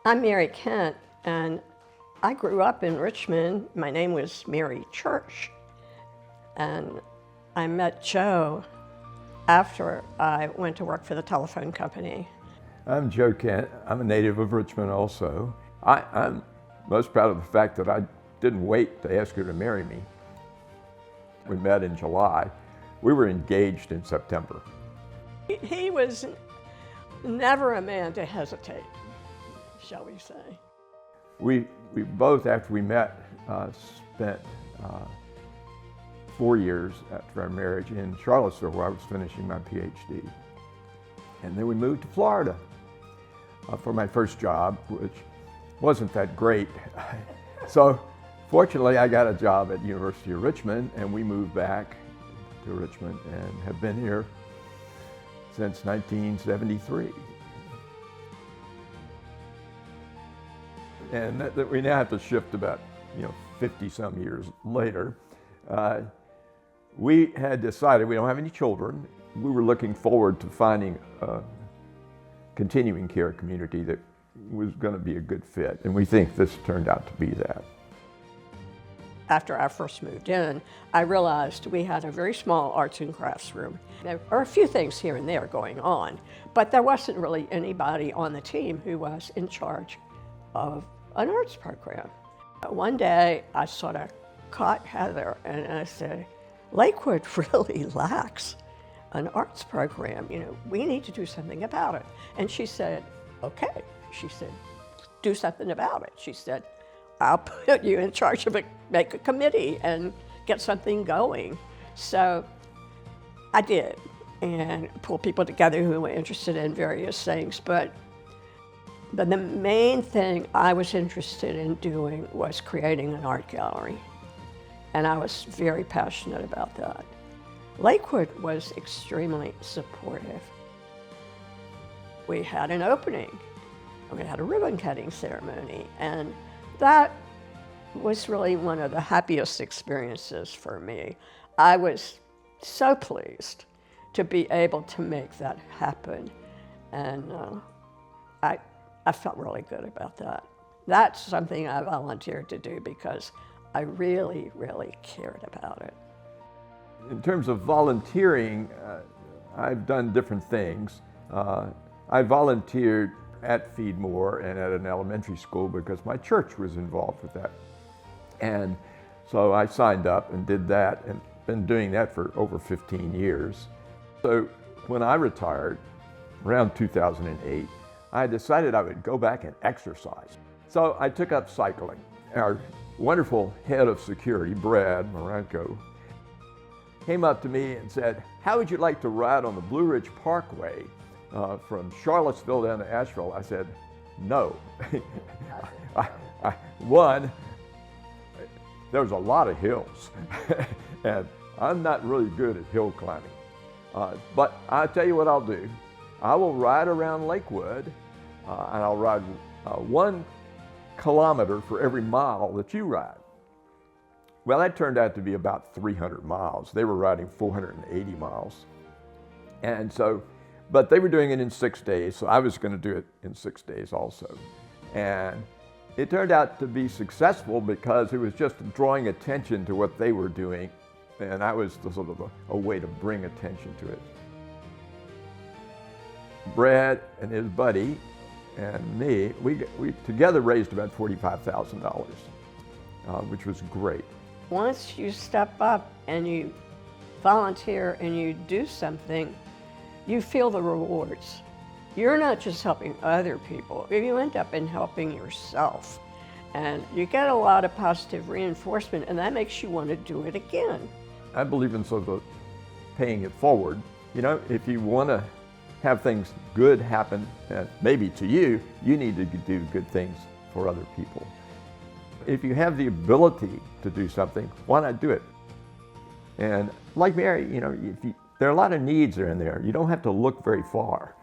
I'm Mary Kent, and I grew up in Richmond. My name was Mary Church, and I met Joe after I went to work for the telephone company. I'm Joe Kent. I'm a native of Richmond also. I'm most proud of the fact that I didn't wait to ask her to marry me. We met in July. We were engaged in September. He was never a man to hesitate, shall we say. We both, after we met, spent 4 years after our marriage in Charlottesville, where I was finishing my PhD. And then we moved to Florida for my first job, which wasn't that great. So fortunately, I got a job at University of Richmond, and we moved back to Richmond and have been here since 1973. And that we now have to shift about 50 some years later. We had decided we don't have any children. We were looking forward to finding a continuing care community that was going to be a good fit, and we think this turned out to be that. After I first moved in, I realized we had a very small arts and crafts room. There are a few things here and there going on, but there wasn't really anybody on the team who was in charge of an arts program. One day, I sort of caught Heather and I said, Lakewood really lacks an arts program. We need to do something about it. And she said, okay. She said, do something about it. She said, I'll put you in charge of it, make a committee and get something going. So I did, and pull people together who were interested in various things. But the main thing I was interested in doing was creating an art gallery. And I was very passionate about that. Lakewood was extremely supportive. We had an opening. We had a ribbon cutting ceremony, and that was really one of the happiest experiences for me. I was so pleased to be able to make that happen, and I felt really good about that. That's something I volunteered to do because I really, really cared about it. In terms of volunteering, I've done different things. I volunteered at Feed More and at an elementary school because my church was involved with that. And so I signed up and did that, and been doing that for over 15 years. So when I retired, around 2008, I decided I would go back and exercise. So I took up cycling. Our wonderful head of security, Brad Maranko, came up to me and said, how would you like to ride on the Blue Ridge Parkway from Charlottesville down to Asheville? I said, no. One, there was a lot of hills, and I'm not really good at hill climbing. But I'll tell you what I'll do. I will ride around Lakewood, and I'll ride 1 kilometer for every mile that you ride. Well, that turned out to be about 300 miles. They were riding 480 miles. And so, but they were doing it in 6 days, so I was going to do it in 6 days also. And it turned out to be successful because it was just drawing attention to what they were doing, and I was sort of a way to bring attention to it. Brad and his buddy and me, we together raised about $45,000, which was great. Once you step up and you volunteer and you do something, you feel the rewards. You're not just helping other people, you end up in helping yourself. And you get a lot of positive reinforcement, and that makes you want to do it again. I believe in sort of paying it forward. If you want to have things good happen, maybe to you, you need to do good things for other people. If you have the ability to do something, why not do it? And like Mary, there are a lot of needs in there. You don't have to look very far.